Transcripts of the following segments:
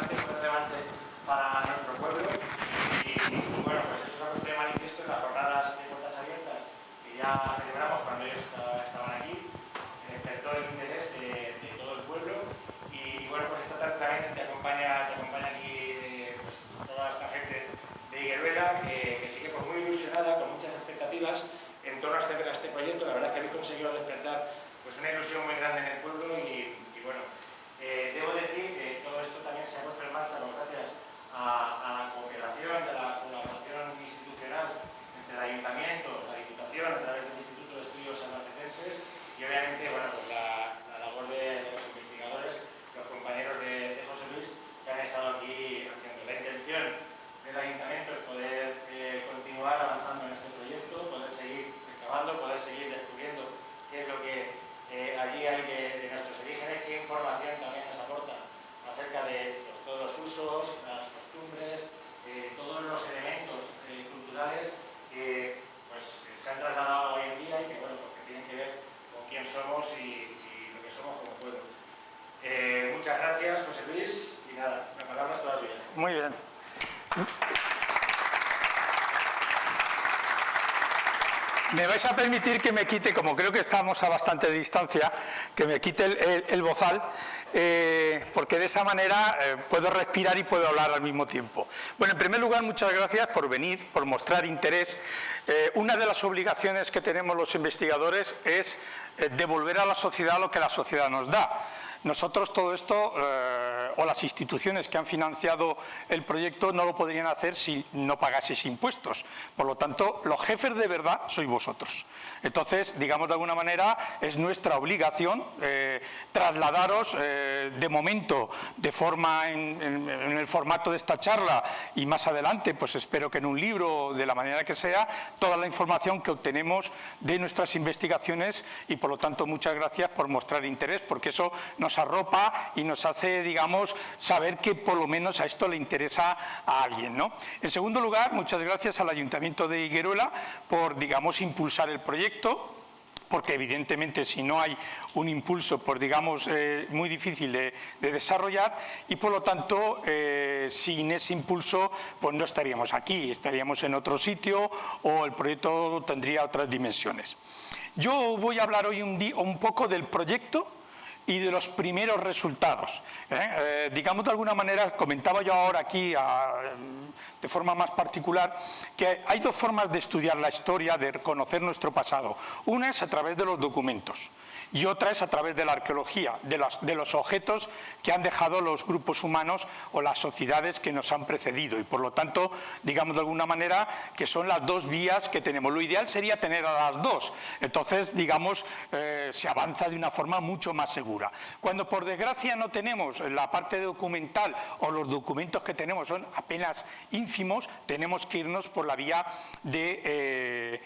importante, muy relevante para nuestro pueblo. Y bueno, pues eso se ha puesto de manifiesto en las jornadas de puertas abiertas que ya celebramos cuando ellos estaban aquí. Despertó el interés de todo el pueblo. Y bueno, pues esta tarde también te acompaña aquí pues, toda esta gente de Higueruela que sigue pues, muy ilusionada, con muchas expectativas en torno a este proyecto. La verdad es que habéis conseguido despertar pues, una ilusión muy grande en el pueblo y bueno, debo decir que todo esto también se ha puesto en marcha gracias a la cooperación, a la colaboración institucional entre el Ayuntamiento, la Diputación, a través del Instituto de Estudios Albacetenses y obviamente bueno, pues la labor de los investigadores, los compañeros de José Luis que han estado aquí haciendo. La intención del Ayuntamiento es poder continuar avanzando en este proyecto, poder seguir recabando, poder seguir descubriendo qué es lo que allí hay de nuestros orígenes, qué información también nos aporta acerca de todos los usos, las costumbres, todos los elementos culturales que se han trasladado hoy en día y que, bueno, pues, que tienen que ver con quién somos y lo que somos como pueblo. Muchas gracias, José Luis, y nada, la palabra es toda tuya. Muy bien. Me vais a permitir que me quite, como creo que estamos a bastante distancia, que me quite el bozal, porque de esa manera puedo respirar y puedo hablar al mismo tiempo. Bueno, en primer lugar, muchas gracias por venir, por mostrar interés. Una de las obligaciones que tenemos los investigadores es devolver a la sociedad lo que la sociedad nos da. Nosotros todo esto, o las instituciones que han financiado el proyecto, no lo podrían hacer si no pagaseis impuestos. Por lo tanto, los jefes de verdad sois vosotros. Entonces, digamos de alguna manera, es nuestra obligación trasladaros, de momento, de forma en el formato de esta charla y más adelante, pues espero que en un libro, de la manera que sea, toda la información que obtenemos de nuestras investigaciones y, por lo tanto, muchas gracias por mostrar interés, porque eso nos arropa y nos hace, digamos, saber que por lo menos a esto le interesa a alguien, ¿no? En segundo lugar, muchas gracias al Ayuntamiento de Higueruela por, digamos, impulsar el proyecto, porque evidentemente si no hay un impulso, pues digamos, muy difícil de desarrollar y por lo tanto, sin ese impulso, pues no estaríamos aquí, estaríamos en otro sitio o el proyecto tendría otras dimensiones. Yo voy a hablar hoy un poco del proyecto y de los primeros resultados. Digamos de alguna manera, comentaba yo ahora aquí de forma más particular, que hay dos formas de estudiar la historia, de conocer nuestro pasado. Una es a través de los documentos y otra es a través de la arqueología, de los objetos que han dejado los grupos humanos o las sociedades que nos han precedido y por lo tanto, digamos de alguna manera, que son las dos vías que tenemos. Lo ideal sería tener a las dos, entonces digamos se avanza de una forma mucho más segura. Cuando por desgracia no tenemos la parte documental o los documentos que tenemos son apenas ínfimos, tenemos que irnos por la vía de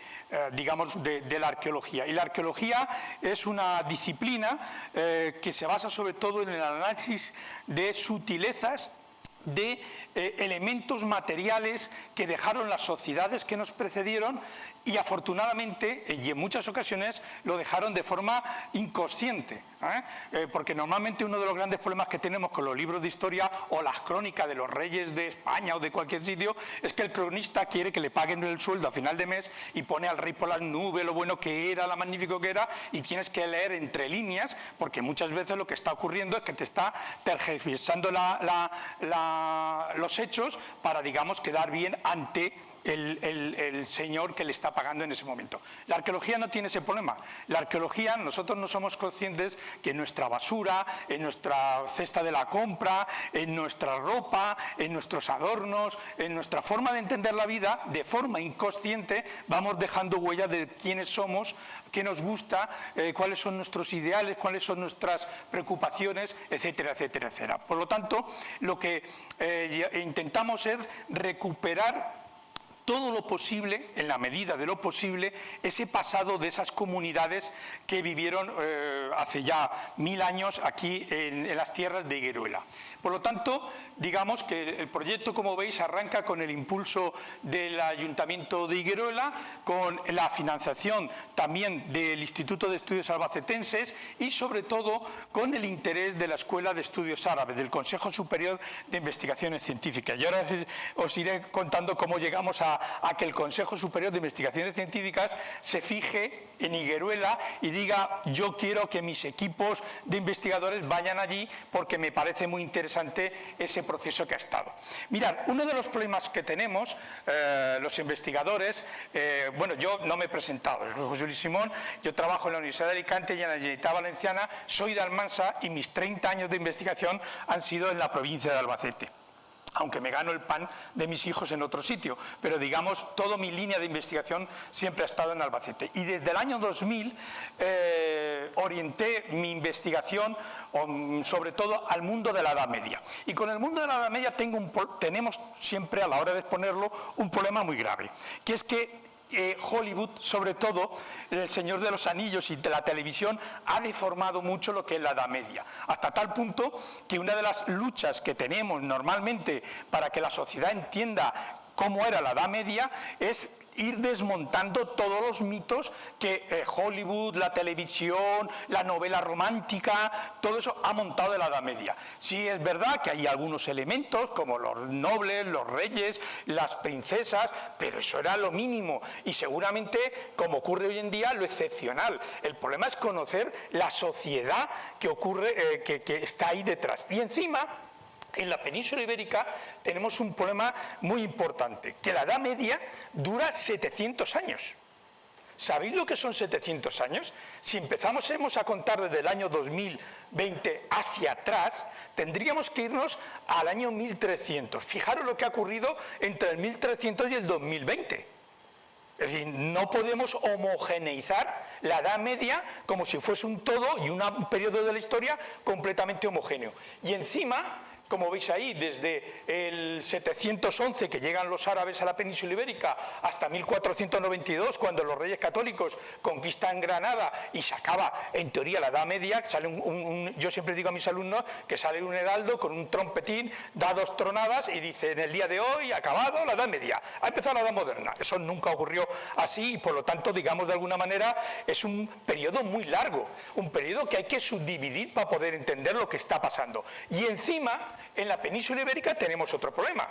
digamos, de la arqueología. Y la arqueología es una disciplina que se basa sobre todo en el análisis de sutilezas, de elementos materiales que dejaron las sociedades que nos precedieron y afortunadamente, y en muchas ocasiones, lo dejaron de forma inconsciente. Porque normalmente uno de los grandes problemas que tenemos con los libros de historia o las crónicas de los reyes de España o de cualquier sitio es que el cronista quiere que le paguen el sueldo a final de mes y pone al rey por las nubes, lo bueno que era, lo magnífico que era, y tienes que leer entre líneas porque muchas veces lo que está ocurriendo es que te está tergiversando los hechos para, digamos, quedar bien ante el señor que le está pagando en ese momento. La arqueología no tiene ese problema. La arqueología, nosotros no somos conscientes que en nuestra basura, en nuestra cesta de la compra, en nuestra ropa, en nuestros adornos, en nuestra forma de entender la vida, de forma inconsciente, vamos dejando huella de quiénes somos, qué nos gusta, cuáles son nuestros ideales, cuáles son nuestras preocupaciones, etcétera, etcétera, etcétera. Por lo tanto, lo que intentamos es recuperar todo lo posible, en la medida de lo posible, ese pasado de esas comunidades que vivieron hace ya 1000 años aquí en las tierras de Higueruela. Por lo tanto, digamos que el proyecto, como veis, arranca con el impulso del Ayuntamiento de Higueruela, con la financiación también del Instituto de Estudios Albacetenses y, sobre todo, con el interés de la Escuela de Estudios Árabes, del Consejo Superior de Investigaciones Científicas. Y ahora os iré contando cómo llegamos a que el Consejo Superior de Investigaciones Científicas se fije en Higueruela y diga: yo quiero que mis equipos de investigadores vayan allí porque me parece muy interesante ese proceso que ha estado. Mirad, uno de los problemas que tenemos los investigadores, bueno, yo no me he presentado, soy José Luis Simón, yo trabajo en la Universidad de Alicante y en la Generalitat Valenciana, soy de Almansa y mis 30 años de investigación han sido en la provincia de Albacete, aunque me gano el pan de mis hijos en otro sitio, pero digamos, toda mi línea de investigación siempre ha estado en Albacete. Y desde el año 2000 orienté mi investigación sobre todo al mundo de la Edad Media. Y con el mundo de la Edad Media tenemos siempre, a la hora de exponerlo, un problema muy grave, que es que Hollywood, sobre todo El Señor de los Anillos y de la televisión, ha deformado mucho lo que es la Edad Media, hasta tal punto que una de las luchas que tenemos normalmente para que la sociedad entienda cómo era la Edad Media es ir desmontando todos los mitos que Hollywood, la televisión, la novela romántica, todo eso ha montado de la Edad Media. Sí es verdad que hay algunos elementos como los nobles, los reyes, las princesas, pero eso era lo mínimo y seguramente, como ocurre hoy en día, lo excepcional. El problema es conocer la sociedad que ocurre, que está ahí detrás. Y encima, en la península ibérica tenemos un problema muy importante, que la Edad Media dura 700 años. ¿Sabéis lo que son 700 años? Si empezamos a contar desde el año 2020 hacia atrás, tendríamos que irnos al año 1300. Fijaros lo que ha ocurrido entre el 1300 y el 2020. Es decir, no podemos homogeneizar la Edad Media como si fuese un todo y un periodo de la historia completamente homogéneo. Y encima, como veis ahí, desde el 711, que llegan los árabes a la península ibérica, hasta 1492, cuando los reyes católicos conquistan Granada y se acaba, en teoría, la Edad Media, sale yo siempre digo a mis alumnos que sale un heraldo con un trompetín, da 2 tronadas y dice: en el día de hoy ha acabado la Edad Media, ha empezado la Edad Moderna. Eso nunca ocurrió así y, por lo tanto, digamos de alguna manera, es un periodo muy largo, un periodo que hay que subdividir para poder entender lo que está pasando. Y encima, en la península ibérica tenemos otro problema,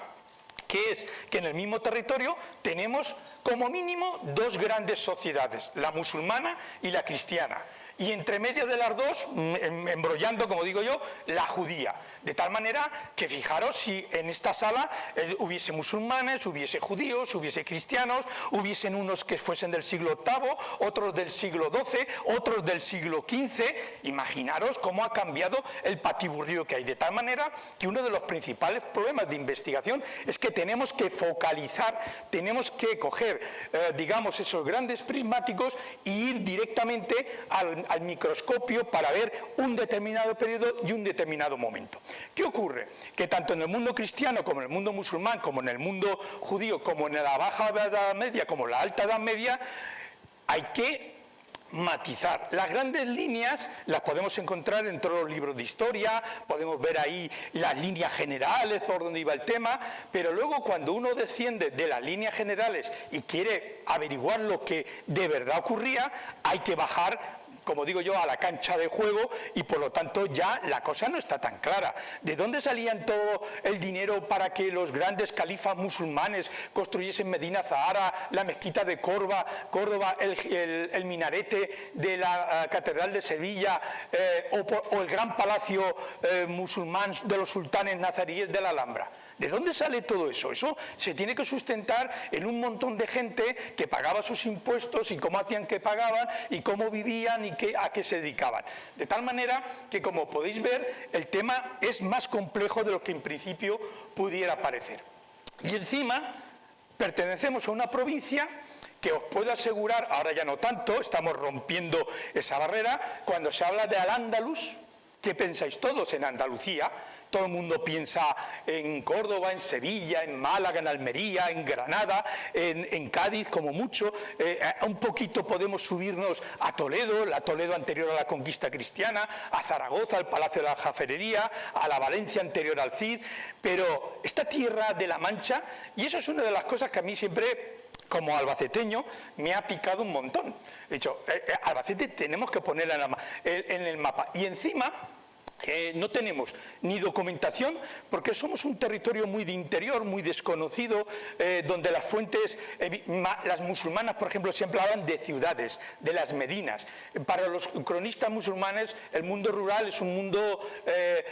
que es que en el mismo territorio tenemos como mínimo 2 grandes sociedades, la musulmana y la cristiana, y entre medio de las dos, embrollando, como digo yo, la judía. De tal manera que fijaros si en esta sala hubiese musulmanes, hubiese judíos, hubiese cristianos, hubiesen unos que fuesen del siglo VIII, otros del siglo XII, otros del siglo XV. Imaginaros cómo ha cambiado el patiburrío que hay. De tal manera que uno de los principales problemas de investigación es que tenemos que focalizar, tenemos que coger, digamos, esos grandes prismáticos e ir directamente al microscopio para ver un determinado periodo y un determinado momento. ¿Qué ocurre? Que tanto en el mundo cristiano como en el mundo musulmán, como en el mundo judío, como en la Baja Edad Media, como en la Alta Edad Media, hay que matizar. Las grandes líneas las podemos encontrar en todos los libros de historia, podemos ver ahí las líneas generales por donde iba el tema, pero luego cuando uno desciende de las líneas generales y quiere averiguar lo que de verdad ocurría, hay que bajar, como digo yo, a la cancha de juego y por lo tanto ya la cosa no está tan clara. ¿De dónde salían todo el dinero para que los grandes califas musulmanes construyesen Medina Zahara, la mezquita de Córdoba, el minarete de la Catedral de Sevilla o el gran palacio musulmán de los sultanes nazaríes de la Alhambra? ¿De dónde sale todo eso? Eso se tiene que sustentar en un montón de gente que pagaba sus impuestos y cómo hacían que pagaban y cómo vivían y a qué se dedicaban. De tal manera que, como podéis ver, el tema es más complejo de lo que en principio pudiera parecer. Y encima pertenecemos a una provincia que os puedo asegurar, ahora ya no tanto, estamos rompiendo esa barrera, cuando se habla de Al-Ándalus, ¿qué pensáis todos en Andalucía? todo el mundo piensa en Córdoba, en Sevilla, en Málaga, en Almería, en Granada, en Cádiz como mucho. Un poquito podemos subirnos a Toledo, la Toledo anterior a la conquista cristiana, a Zaragoza, al Palacio de la Jaferería, a la Valencia anterior al Cid, pero esta tierra de la Mancha, y eso es una de las cosas que a mí siempre, como albaceteño, me ha picado un montón. De hecho, Albacete tenemos que ponerla en el mapa. Y encima no tenemos ni documentación, porque somos un territorio muy de interior, muy desconocido, donde las fuentes, las musulmanas, por ejemplo, siempre hablan de ciudades, de las medinas. Para los cronistas musulmanes, el mundo rural es un mundo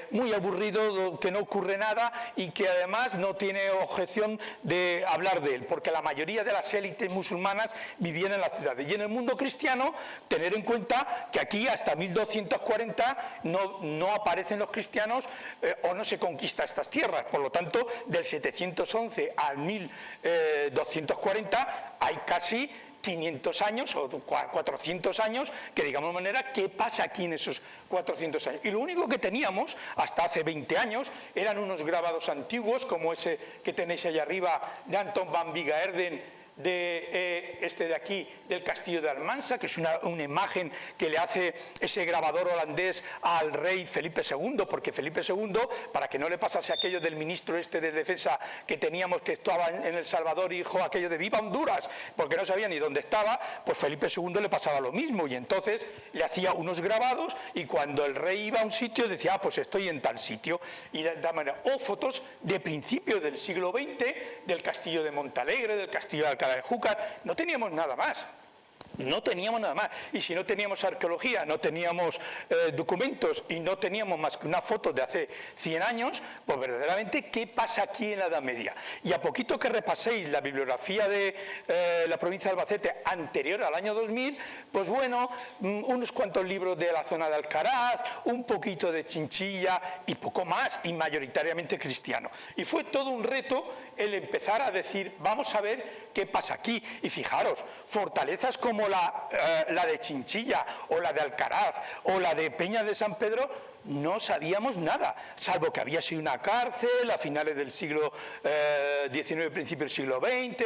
muy aburrido, que no ocurre nada y que además no tiene objeción de hablar de él, porque la mayoría de las élites musulmanas vivían en las ciudades. Y en el mundo cristiano, tener en cuenta que aquí hasta 1240 no aparecen los cristianos o no se conquista estas tierras. Por lo tanto, del 711 al 1240 hay casi 500 años o 400 años que, digamos de manera, ¿qué pasa aquí en esos 400 años? Y lo único que teníamos hasta hace 20 años eran unos grabados antiguos, como ese que tenéis allá arriba de Anton van Wigaerden, de este de aquí, del castillo de Almansa, que es una imagen que le hace ese grabador holandés al rey Felipe II, porque Felipe II, para que no le pasase aquello del ministro este de defensa que teníamos, que estaba en El Salvador y dijo aquello de ¡viva Honduras!, porque no sabía ni dónde estaba, pues Felipe II le pasaba lo mismo, y entonces le hacía unos grabados, y cuando el rey iba a un sitio decía, pues estoy en tal sitio, y de tal manera, o fotos de principios del siglo XX, del castillo de Montalegre, del castillo de Alcalá de Júcar. No teníamos nada más. No teníamos nada más. Y si no teníamos arqueología, no teníamos documentos y no teníamos más que una foto de hace 100 años, pues verdaderamente, ¿qué pasa aquí en la Edad Media? Y a poquito que repaséis la bibliografía de la provincia de Albacete anterior al año 2000, pues bueno, unos cuantos libros de la zona de Alcaraz, un poquito de Chinchilla y poco más, y mayoritariamente cristiano. Y fue todo un reto el empezar a decir, vamos a ver qué pasa aquí. Y fijaros, fortalezas como la de Chinchilla o la de Alcaraz o la de Peña de San Pedro, no sabíamos nada, salvo que había sido una cárcel a finales del siglo XIX, principio del siglo XX.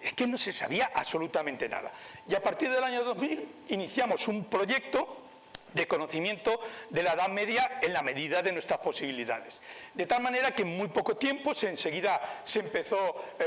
Es que no se sabía absolutamente nada. Y a partir del año 2000 iniciamos un proyecto de conocimiento de la Edad Media en la medida de nuestras posibilidades. De tal manera que en muy poco tiempo enseguida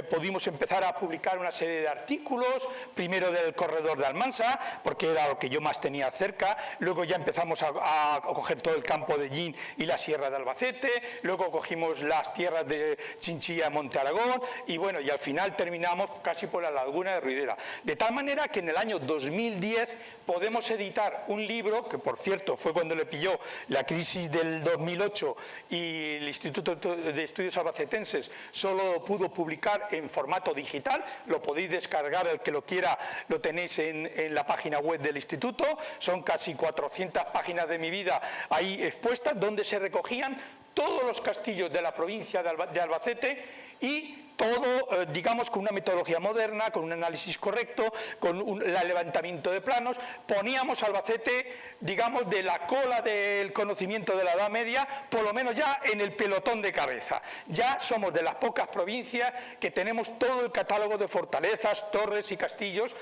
pudimos empezar a publicar una serie de artículos, primero del corredor de Almansa, porque era lo que yo más tenía cerca, luego ya empezamos a coger todo el campo de Llín y la sierra de Albacete, luego cogimos las tierras de Chinchilla y Monte Aragón, y bueno, y al final terminamos casi por la laguna de Ruidera. De tal manera que en el año 2010 podemos editar un libro, que por cierto fue cuando le pilló la crisis del 2008 y el Instituto de Estudios Albacetenses solo pudo publicar en formato digital. Lo podéis descargar, el que lo quiera, lo tenéis en la página web del instituto. Son casi 400 páginas de mi vida ahí expuestas, donde se recogían todos los castillos de la provincia de Albacete, y todo, digamos, con una metodología moderna, con un análisis correcto, con el levantamiento de planos. Poníamos Albacete, digamos, de la cola del conocimiento de la Edad Media, por lo menos ya en el pelotón de cabeza. Ya somos de las pocas provincias que tenemos todo el catálogo de fortalezas, torres y castillos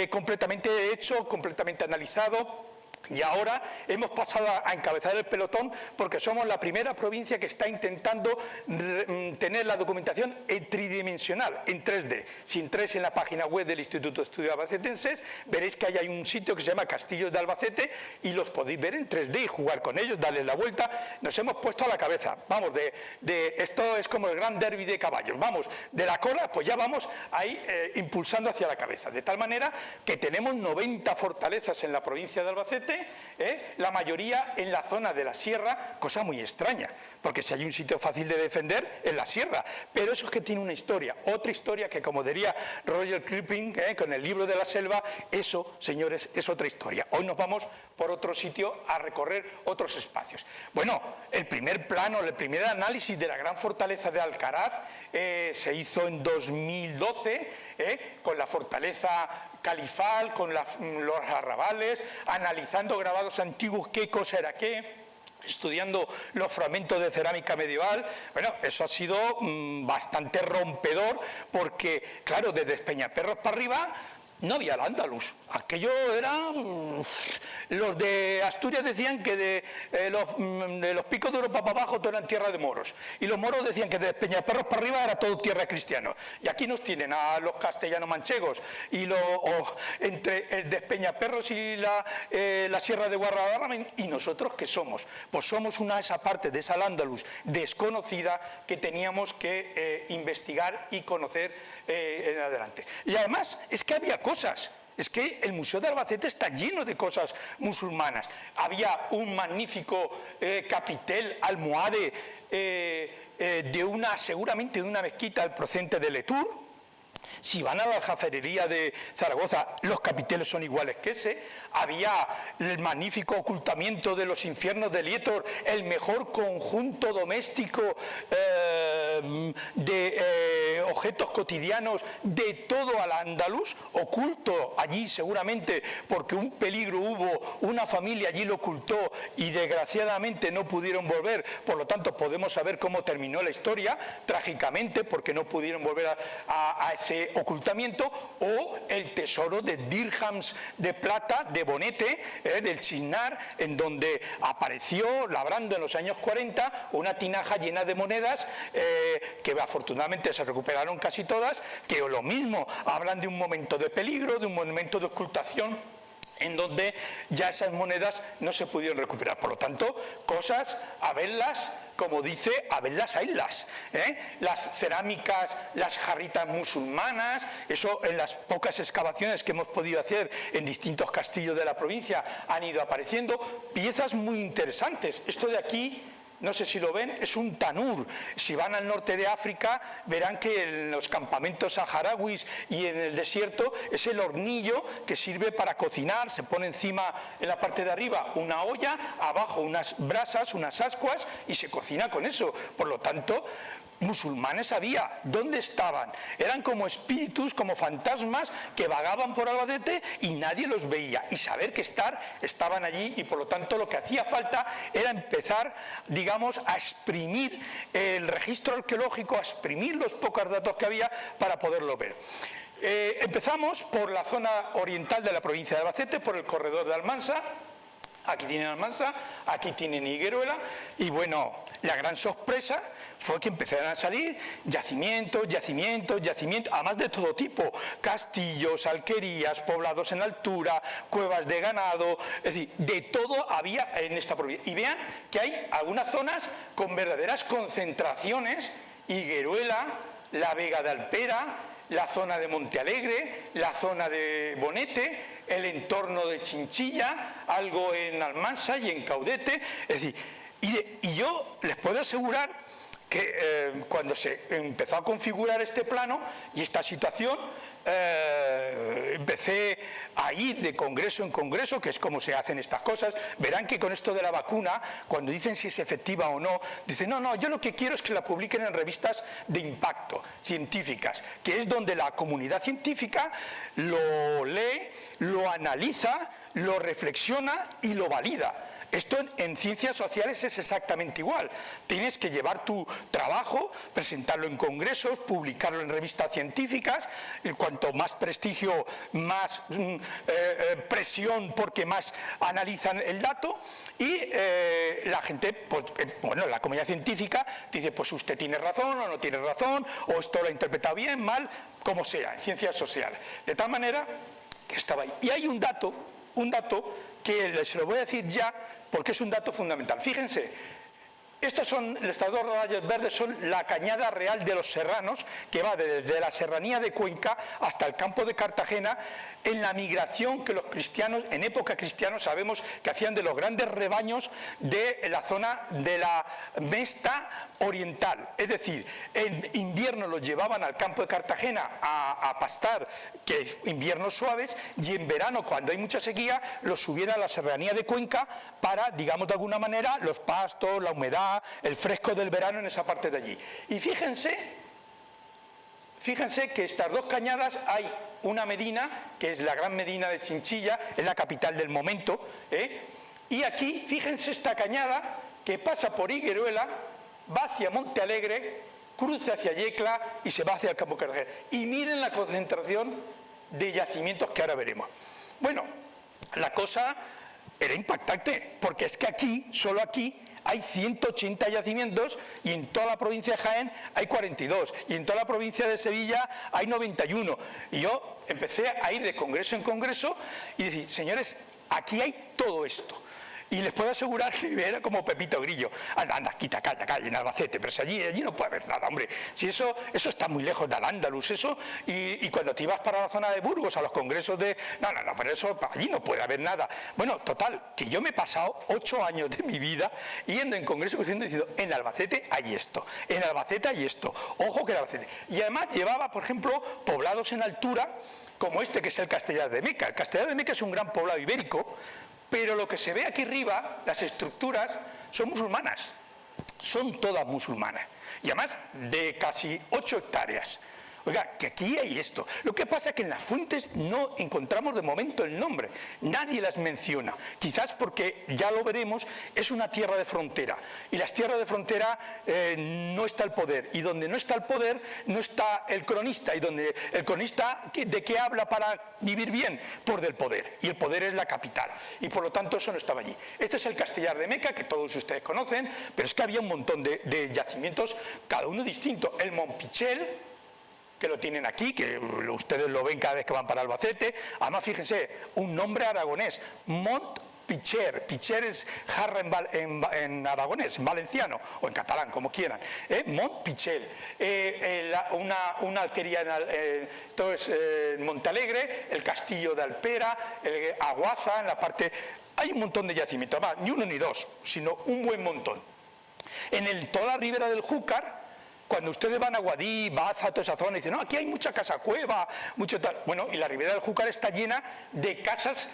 completamente hecho, completamente analizado. Y ahora hemos pasado a encabezar el pelotón, porque somos la primera provincia que está intentando tener la documentación tridimensional, en 3D. Si entráis en la página web del Instituto de Estudios Albacetenses, veréis que hay un sitio que se llama Castillos de Albacete, y los podéis ver en 3D y jugar con ellos, darles la vuelta. Nos hemos puesto a la cabeza, vamos, esto es como el gran derbi de caballos, vamos, de la cola, pues ya vamos ahí impulsando hacia la cabeza. De tal manera que tenemos 90 fortalezas en la provincia de Albacete, la mayoría en la zona de la sierra, cosa muy extraña, porque si hay un sitio fácil de defender, es la sierra, pero eso es que tiene una historia, otra historia que, como diría Roger Clipping, con el libro de la selva, eso, señores, es otra historia. Hoy nos vamos por otro sitio a recorrer otros espacios. Bueno, el primer plano, el primer análisis de la gran fortaleza de Alcaraz se hizo en 2012, con la fortaleza califal, con los arrabales, analizando grabados antiguos qué cosa era qué. estudiando los fragmentos de cerámica medieval. Bueno, eso ha sido bastante rompedor porque, claro, desde Despeñaperros para arriba no había el Al-Ándalus. Aquello era... Los de Asturias decían que de los picos de Europa para abajo todo eran tierra de moros. Y los moros decían que de Peñaperros para arriba era todo tierra cristiana. Y aquí nos tienen a los castellanos manchegos. Y entre el de Peñaperros y la Sierra de Guadalajara, ¿y nosotros qué somos? Pues somos esa parte de esa Al-Ándalus desconocida que teníamos que investigar y conocer en adelante. Y además es que había cosas. Es que el Museo de Albacete está lleno de cosas musulmanas. Había un magnífico capitel almohade seguramente de una mezquita procedente de Letur. Si van a la aljaferería de Zaragoza, los capiteles son iguales que ese. Había el magnífico ocultamiento de los infiernos de Lietor, el mejor conjunto doméstico de objetos cotidianos de todo Al-Ándalus, oculto allí seguramente porque un peligro hubo, una familia allí lo ocultó y desgraciadamente no pudieron volver. Por lo tanto, podemos saber cómo terminó la historia, trágicamente, porque no pudieron volver a ese ocultamiento, o el tesoro de dirhams de plata de Bonete, del Chisnar, en donde apareció, labrando en los años 40, una tinaja llena de monedas que afortunadamente se recuperaron casi todas, que lo mismo hablan de un momento de peligro, de un momento de ocultación, en donde ya esas monedas no se pudieron recuperar. Por lo tanto, cosas a verlas, como dice, a verlas, haylas. Las cerámicas, las jarritas musulmanas, eso en las pocas excavaciones que hemos podido hacer en distintos castillos de la provincia han ido apareciendo, piezas muy interesantes. Esto de aquí, no sé si lo ven, es un tanur. Si van al norte de África, verán que en los campamentos saharauis y en el desierto es el hornillo que sirve para cocinar. Se pone encima, en la parte de arriba, una olla, abajo unas brasas, unas ascuas, y se cocina con eso. Por lo tanto, musulmanes había. ¿Dónde estaban? Eran como espíritus, como fantasmas que vagaban por Albacete y nadie los veía. Y saber que estaban allí, y por lo tanto lo que hacía falta era empezar, digamos, a exprimir el registro arqueológico, a exprimir los pocos datos que había para poderlo ver. Empezamos por la zona oriental de la provincia de Albacete, por el corredor de Almansa. Aquí tienen Almansa, aquí tienen Higueruela, y bueno, la gran sorpresa fue que empezaron a salir yacimientos, además de todo tipo, castillos, alquerías, poblados en altura, cuevas de ganado, es decir, de todo había en esta provincia. Y vean que hay algunas zonas con verdaderas concentraciones: Higueruela, la Vega de Alpera, la zona de Montealegre, la zona de Bonete, el entorno de Chinchilla, algo en Almansa y en Caudete. Es decir, y yo les puedo asegurar que cuando se empezó a configurar este plano y esta situación, empecé a ir de congreso en congreso, que es como se hacen estas cosas. Verán que con esto de la vacuna, cuando dicen si es efectiva o no, dicen no, yo lo que quiero es que la publiquen en revistas de impacto, científicas, que es donde la comunidad científica lo lee, lo analiza, lo reflexiona y lo valida. Esto en ciencias sociales es exactamente igual. Tienes que llevar tu trabajo, presentarlo en congresos, publicarlo en revistas científicas. Cuanto más prestigio, más presión, porque más analizan el dato. Y la gente, pues, bueno, la comunidad científica dice, pues usted tiene razón o no tiene razón, o esto lo ha interpretado bien, mal, como sea, en ciencias sociales. De tal manera que estaba ahí. Y hay un dato que se lo voy a decir ya, porque es un dato fundamental. Fíjense, estas dos rayas verdes son la cañada real de los serranos, que va desde la serranía de Cuenca hasta el campo de Cartagena, en la migración que los cristianos, en época cristiana, sabemos que hacían de los grandes rebaños de la zona de la Mesta oriental. Es decir, en invierno los llevaban al campo de Cartagena a pastar, que inviernos suaves, y en verano, cuando hay mucha sequía, los subían a la serranía de Cuenca para, digamos de alguna manera, los pastos, la humedad, el fresco del verano en esa parte de allí. Y fíjense que estas dos cañadas, hay una medina, que es la gran medina de Chinchilla, es la capital del momento, y aquí, fíjense esta cañada, que pasa por Higueruela, va hacia Monte Alegre, cruza hacia Yecla y se va hacia el Campo Cartagena. Y miren la concentración de yacimientos que ahora veremos. Bueno, la cosa era impactante, porque es que aquí, solo aquí, hay 180 yacimientos y en toda la provincia de Jaén hay 42 y en toda la provincia de Sevilla hay 91. Y yo empecé a ir de congreso en congreso y decir, señores, aquí hay todo esto. Y les puedo asegurar que era como Pepito Grillo. Anda, anda, quita, calla, en Albacete. Pero si allí no puede haber nada, hombre. Si eso está muy lejos de Al-Ándalus, eso. Y cuando te ibas para la zona de Burgos, a los congresos de... No, pero eso, allí no puede haber nada. Bueno, total, que yo me he pasado 8 años de mi vida yendo en congresos diciendo, en Albacete hay esto, en Albacete hay esto. Ojo que en Albacete. Y además llevaba, por ejemplo, poblados en altura, como este que es el Castellar de Meca. El Castellar de Meca es un gran poblado ibérico, pero lo que se ve aquí arriba, las estructuras, son musulmanas, son todas musulmanas, y además de casi 8 hectáreas. Oiga, que aquí hay esto. Lo que pasa es que en las fuentes no encontramos de momento el nombre, nadie las menciona. Quizás porque, ya lo veremos, es una tierra de frontera. Y las tierras de frontera no está el poder. Y donde no está el poder, no está el cronista. Y donde el cronista, ¿de qué habla para vivir bien? Por del poder. Y el poder es la capital. Y por lo tanto eso no estaba allí. Este es el Castellar de Meca, que todos ustedes conocen, pero es que había un montón de yacimientos, cada uno distinto. El Montpichel, que lo tienen aquí, que ustedes lo ven cada vez que van para Albacete. Además, fíjense, un nombre aragonés, Montpicher. Picher es jarra en aragonés, en valenciano o en catalán, como quieran. Montpichel. Una alquería esto es Montalegre, el castillo de Alpera, Aguaza, en la parte... Hay un montón de yacimientos, además, ni uno ni dos, sino un buen montón. En toda la ribera del Júcar, cuando ustedes van a Guadí, Baza, toda esa zona, y dicen, no, aquí hay mucha casa cueva, mucho tal. Bueno, y la ribera del Júcar está llena de casas,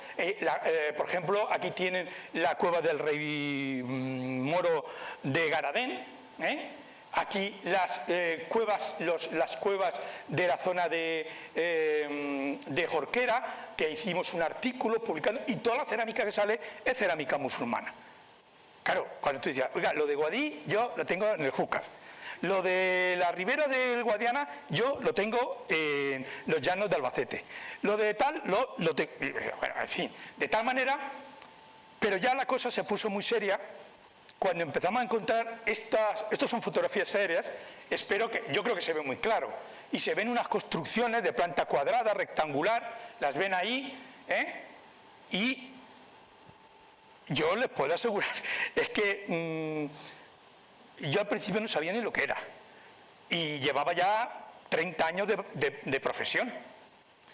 por ejemplo, aquí tienen la cueva del rey moro de Garadén, aquí las cuevas de la zona de Jorquera, que hicimos un artículo publicando, y toda la cerámica que sale es cerámica musulmana. Claro, cuando tú dices, oiga, lo de Guadí yo lo tengo en el Júcar. Lo de la ribera del Guadiana, yo lo tengo en los llanos de Albacete. Lo de tal, lo tengo. Bueno, en fin, de tal manera, pero ya la cosa se puso muy seria cuando empezamos a encontrar estos son fotografías aéreas, yo creo que se ve muy claro. Y se ven unas construcciones de planta cuadrada, rectangular, las ven ahí, y yo les puedo asegurar, es que... yo al principio no sabía ni lo que era y llevaba ya 30 años de profesión.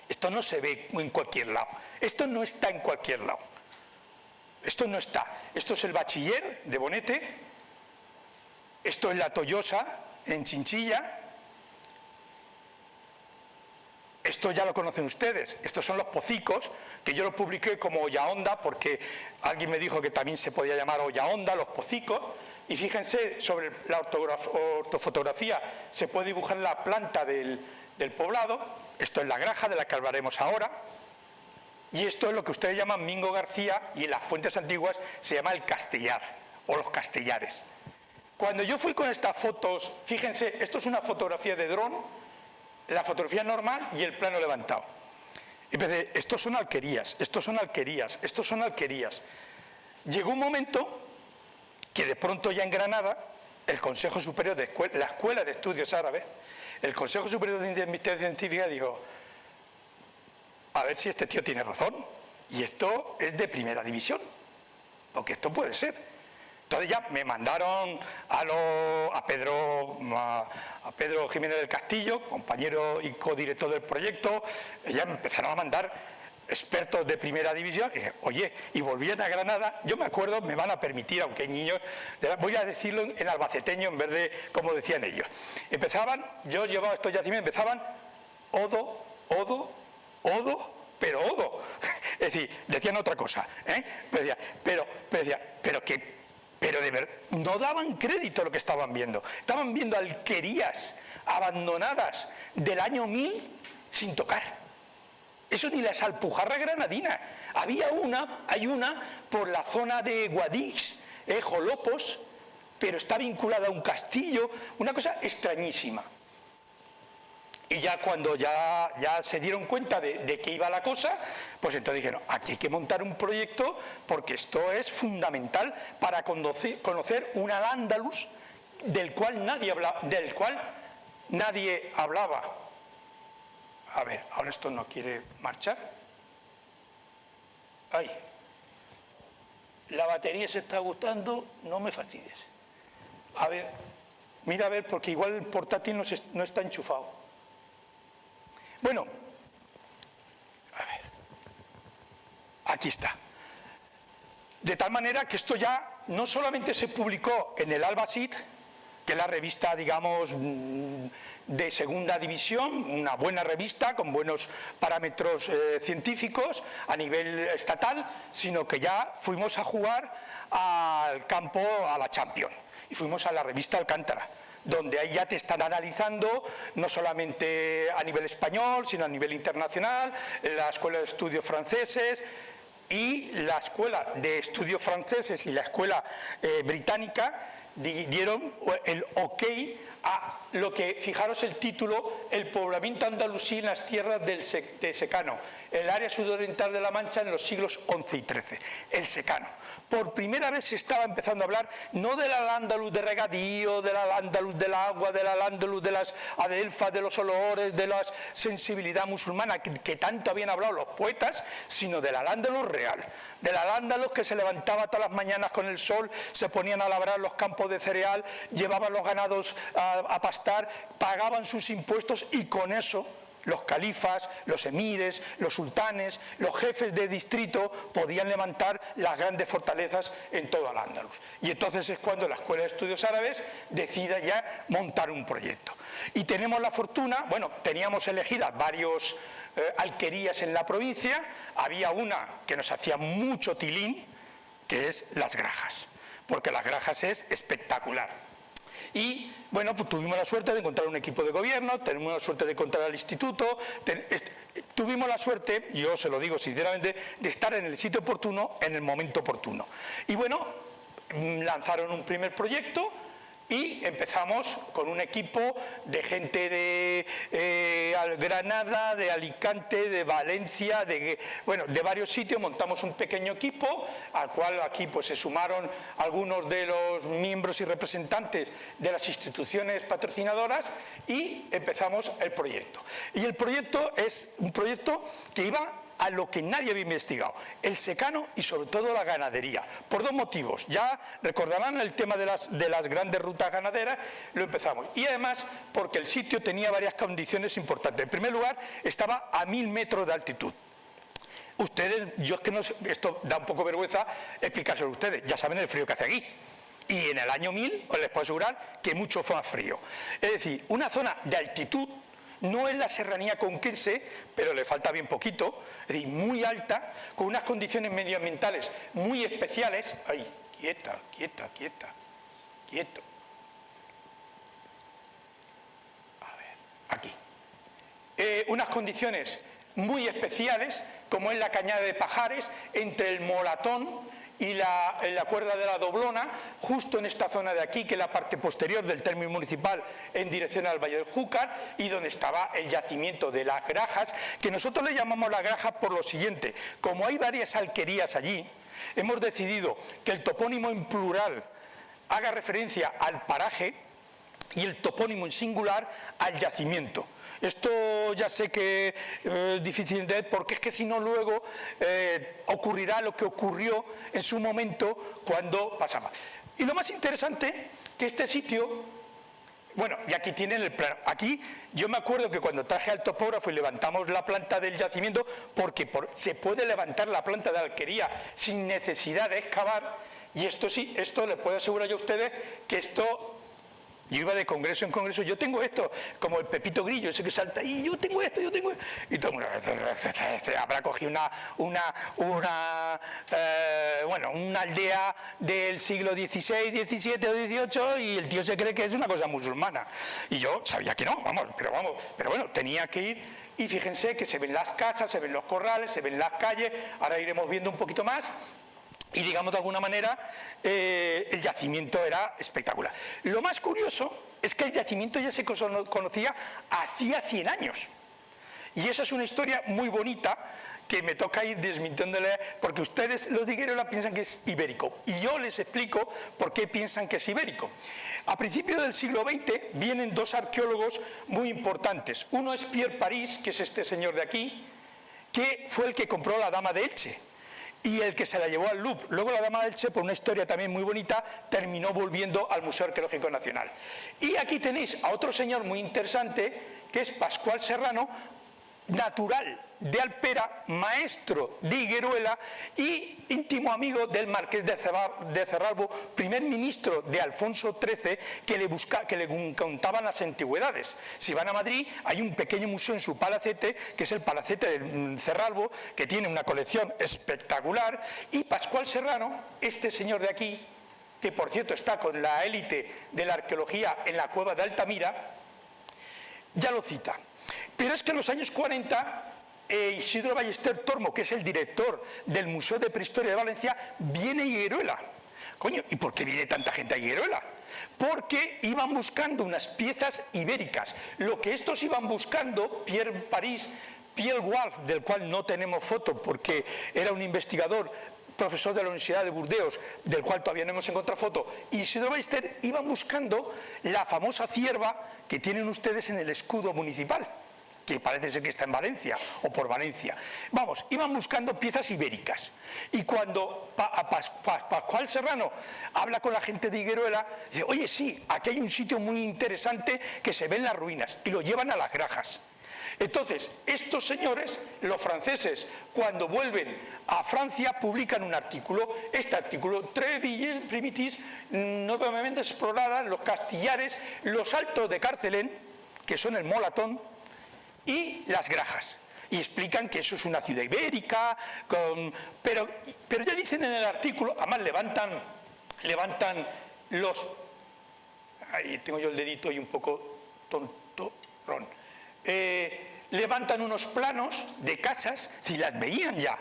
Esto no se ve en cualquier lado, esto no está en cualquier lado, esto no está. Esto es el Bachiller de Bonete, esto es la Tollosa en Chinchilla, esto ya lo conocen ustedes, estos son los Pocicos, que yo lo publiqué como Ollaonda porque alguien me dijo que también se podía llamar Ollaonda, los Pocicos. Y fíjense, sobre la ortofotografía se puede dibujar la planta del poblado. Esto es la granja de la que hablaremos ahora. Y esto es lo que ustedes llaman Mingo García y en las fuentes antiguas se llama el Castellar o los Castellares. Cuando yo fui con estas fotos, fíjense, esto es una fotografía de dron, la fotografía normal y el plano levantado. Y pensé, estos son alquerías, estos son alquerías, estos son alquerías. Llegó un momento que de pronto ya en Granada, el Consejo Superior de la Escuela de Estudios Árabes, el Consejo Superior de Investigación Científica dijo, a ver si este tío tiene razón, y esto es de primera división, porque esto puede ser. Entonces ya me mandaron a Pedro Jiménez del Castillo, compañero y codirector del proyecto, ya me empezaron a mandar expertos de primera división, y dije, oye, y volvían a Granada, yo me acuerdo, me van a permitir, aunque hay niños, voy a decirlo en albaceteño en vez de como decían ellos. Yo llevaba estos yacimientos, empezaban odo, pero odo. Es decir, decían otra cosa, pero de verdad, no daban crédito a lo que estaban viendo. Estaban viendo alquerías abandonadas del año 1000 sin tocar. Eso ni las Alpujarras granadinas. Hay una por la zona de Guadix, Jolopos, pero está vinculada a un castillo, una cosa extrañísima. Y ya cuando ya se dieron cuenta de qué iba la cosa, pues entonces dijeron, aquí hay que montar un proyecto porque esto es fundamental para conocer un Al-Ándalus del cual nadie hablaba. A ver, ahora esto no quiere marchar. Ay, la batería se está agotando, no me fastidies. A ver, mira a ver, porque igual el portátil no está enchufado. Bueno, a ver, aquí está. De tal manera que esto ya no solamente se publicó en el Al-Basit, que es la revista, digamos, de segunda división, una buena revista con buenos parámetros científicos a nivel estatal, sino que ya fuimos a jugar al campo, a la Champions, y fuimos a la revista Alcántara, donde ahí ya te están analizando no solamente a nivel español, sino a nivel internacional, la Escuela de Estudios Franceses y la Escuela de Estudios Franceses y la Escuela Británica dieron el ok a lo que, fijaros el título, el poblamiento andalusí en las tierras de secano, el área sudoriental de la Mancha en los siglos XI y XIII, el secano. Por primera vez se estaba empezando a hablar no del Al-Ándalus de regadío, del Al-Ándalus del agua, del Al-Ándalus de las adelfas, de los olores, de la sensibilidad musulmana que tanto habían hablado los poetas, sino del Al-Ándalus real, del Al-Ándalus que se levantaba todas las mañanas con el sol, se ponían a labrar los campos de cereal, llevaban los ganados a pastar, pagaban sus impuestos y con eso los califas, los emires, los sultanes, los jefes de distrito podían levantar las grandes fortalezas en todo Al-Ándalus. Y entonces es cuando la Escuela de Estudios Árabes decide ya montar un proyecto. Y tenemos la fortuna, bueno, teníamos elegidas varios alquerías en la provincia, había una que nos hacía mucho tilín, que es Las Grajas, porque Las Grajas es espectacular. Y bueno, pues tuvimos la suerte de encontrar un equipo de gobierno, tuvimos la suerte de encontrar al instituto, tuvimos la suerte, yo se lo digo sinceramente, de estar en el sitio oportuno, en el momento oportuno. Y bueno, lanzaron un primer proyecto y empezamos con un equipo de gente de Granada, de Alicante, de Valencia, de varios sitios. Montamos un pequeño equipo al cual aquí pues se sumaron algunos de los miembros y representantes de las instituciones patrocinadoras y empezamos el proyecto. Y el proyecto es un proyecto que iba a lo que nadie había investigado, el secano y sobre todo la ganadería, por dos motivos. Ya recordarán el tema de las grandes rutas ganaderas, lo empezamos. Y además porque el sitio tenía varias condiciones importantes. En primer lugar, estaba a 1000 metros de altitud. Ustedes, yo es que no sé, esto da un poco vergüenza explicárselo a ustedes, ya saben el frío que hace aquí. Y en el año 1000 os les puedo asegurar que mucho más frío. Es decir, una zona de altitud, no es la serranía conquense, pero le falta bien poquito, es decir, muy alta, con unas condiciones medioambientales muy especiales. ¡Ay, quieta, quieta, quieta! ¡Quieto! A ver, aquí. Unas condiciones muy especiales, como es la cañada de Pajares, entre el Molatón y la cuerda de la Doblona, justo en esta zona de aquí, que es la parte posterior del término municipal en dirección al Valle del Júcar, y donde estaba el yacimiento de Las Grajas, que nosotros le llamamos Las Grajas por lo siguiente: como hay varias alquerías allí, hemos decidido que el topónimo en plural haga referencia al paraje y el topónimo en singular al yacimiento. Esto ya sé que es difícil de entender, porque es que si no luego ocurrirá lo que ocurrió en su momento cuando pasaba. Y lo más interesante, que este sitio, bueno, y aquí tienen el plano. Aquí yo me acuerdo que cuando traje al topógrafo y levantamos la planta del yacimiento, porque se puede levantar la planta de alquería sin necesidad de excavar, y esto sí, esto les puedo asegurar yo a ustedes que esto... Yo iba de congreso en congreso, yo tengo esto, como el Pepito Grillo, ese que salta, y yo tengo esto, y todo el mundo, habrá cogido una aldea del siglo XVI, XVII o XVIII, y el tío se cree que es una cosa musulmana. Y yo sabía que no, pero bueno, tenía que ir, y fíjense que se ven las casas, se ven los corrales, se ven las calles, ahora iremos viendo un poquito más. y digamos de alguna manera el yacimiento era espectacular. Lo más curioso es que el yacimiento ya se conocía hacía 100 años. Y esa es una historia muy bonita que me toca ir desmintiéndole, porque ustedes, los de Higueruela, piensan que es ibérico. Y yo les explico por qué piensan que es ibérico. A principios del siglo XX vienen dos arqueólogos muy importantes. Uno es Pierre París, que es este señor de aquí, que fue el que compró la Dama de Elche y el que se la llevó al Louvre. Luego la Dama de Elche, por una historia también muy bonita, terminó volviendo al Museo Arqueológico Nacional. Y aquí tenéis a otro señor muy interesante, que es Pascual Serrano, natural de Alpera, maestro de Higueruela y íntimo amigo del marqués de Cerralbo, primer ministro de Alfonso XIII, que le contaban las antigüedades. Si van a Madrid, hay un pequeño museo en su palacete, que es el palacete de Cerralbo, que tiene una colección espectacular, y Pascual Serrano, este señor de aquí, que por cierto está con la élite de la arqueología en la cueva de Altamira, ya lo cita. Pero es que en los años 40, Isidro Ballester Tormo, que es el director del Museo de Prehistoria de Valencia, viene a Higueruela. Coño, ¿y por qué viene tanta gente a Higueruela? Porque iban buscando unas piezas ibéricas. Lo que estos iban buscando, Pierre París, Pierre Wolf, del cual no tenemos foto porque era un investigador, profesor de la Universidad de Burdeos, del cual todavía no hemos encontrado foto, y Isidro Ballester, iban buscando la famosa cierva que tienen ustedes en el escudo municipal, que parece ser que está en Valencia, o por Valencia. Vamos, iban buscando piezas ibéricas. Y cuando Pascual Serrano habla con la gente de Higueruela, dice, oye, sí, aquí hay un sitio muy interesante que se ven las ruinas, y lo llevan a las Grajas. Entonces, estos señores, los franceses, cuando vuelven a Francia, publican un artículo. Este artículo, Tres villes primitis nuevamente exploradas, los castillares, los altos de Carcelén, que son el Molatón, y las Grajas. Y explican que eso es una ciudad ibérica, pero ya dicen en el artículo, además levantan los... Ahí tengo yo el dedito y un poco tontorrón. Levantan unos planos de casas, si las veían ya,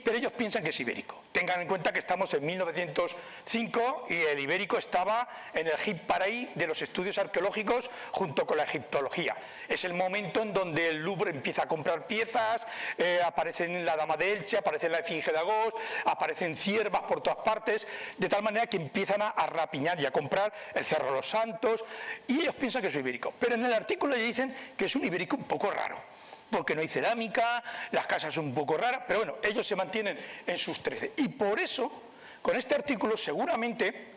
pero ellos piensan que es ibérico. Tengan en cuenta que estamos en 1905 y el ibérico estaba en el hit paraí de los estudios arqueológicos junto con la egiptología. Es el momento en donde el Louvre empieza a comprar piezas, aparecen la Dama de Elche, aparece la Esfinge de Agós, aparecen ciervas por todas partes, de tal manera que empiezan a rapiñar y a comprar el Cerro de los Santos, y ellos piensan que es ibérico. Pero en el artículo ya dicen que es un ibérico un poco raro, porque no hay cerámica, las casas son un poco raras, pero bueno, ellos se mantienen en sus 13. Y por eso, con este artículo, seguramente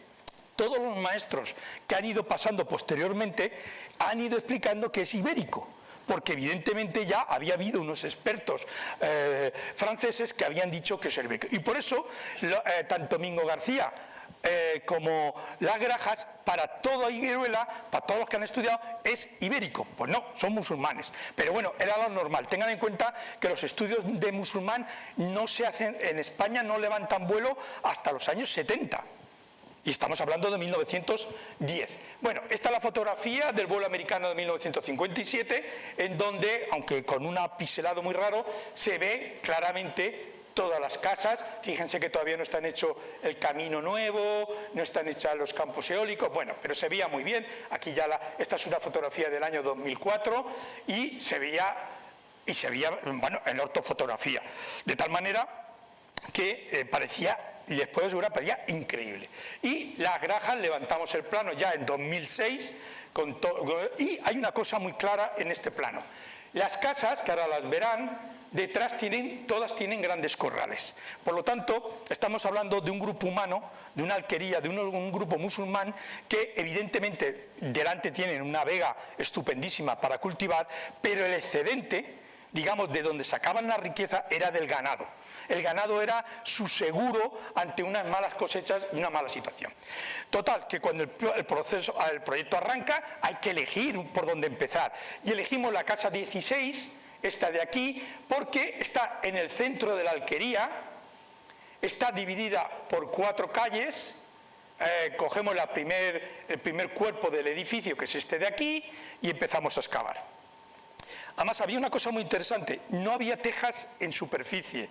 todos los maestros que han ido pasando posteriormente han ido explicando que es ibérico, porque evidentemente ya había habido unos expertos franceses que habían dicho que es ibérico. Y por eso, tanto Mingo García como las Grajas, para toda Higueruela, para todos los que han estudiado, es ibérico. Pues no, son musulmanes. Pero bueno, era lo normal. Tengan en cuenta que los estudios de musulmán no se hacen, en España no levantan vuelo hasta los años 70. Y estamos hablando de 1910. Bueno, esta es la fotografía del vuelo americano de 1957, en donde, aunque con un pixelado muy raro, se ve claramente todas las casas. Fíjense que todavía no están hecho el camino nuevo, no están hechos los campos eólicos, bueno, pero se veía muy bien. Aquí ya esta es una fotografía del año 2004 y se veía, bueno, en ortofotografía, de tal manera que parecía, y les puedo asegurar, parecía increíble. Y las Grajas levantamos el plano ya en 2006, y hay una cosa muy clara en este plano. Las casas, que ahora las verán, detrás todas tienen grandes corrales. Por lo tanto, estamos hablando de un grupo humano, de una alquería, de un grupo musulmán que evidentemente delante tienen una vega estupendísima para cultivar, pero el excedente, digamos, de donde sacaban la riqueza era del ganado. El ganado era su seguro ante unas malas cosechas y una mala situación. Total, que cuando el proyecto arranca hay que elegir por dónde empezar. Y elegimos la casa 16, esta de aquí, porque está en el centro de la alquería, está dividida por 4 calles, cogemos el primer cuerpo del edificio, que es este de aquí, y empezamos a excavar. Además, había una cosa muy interesante, no había tejas en superficie,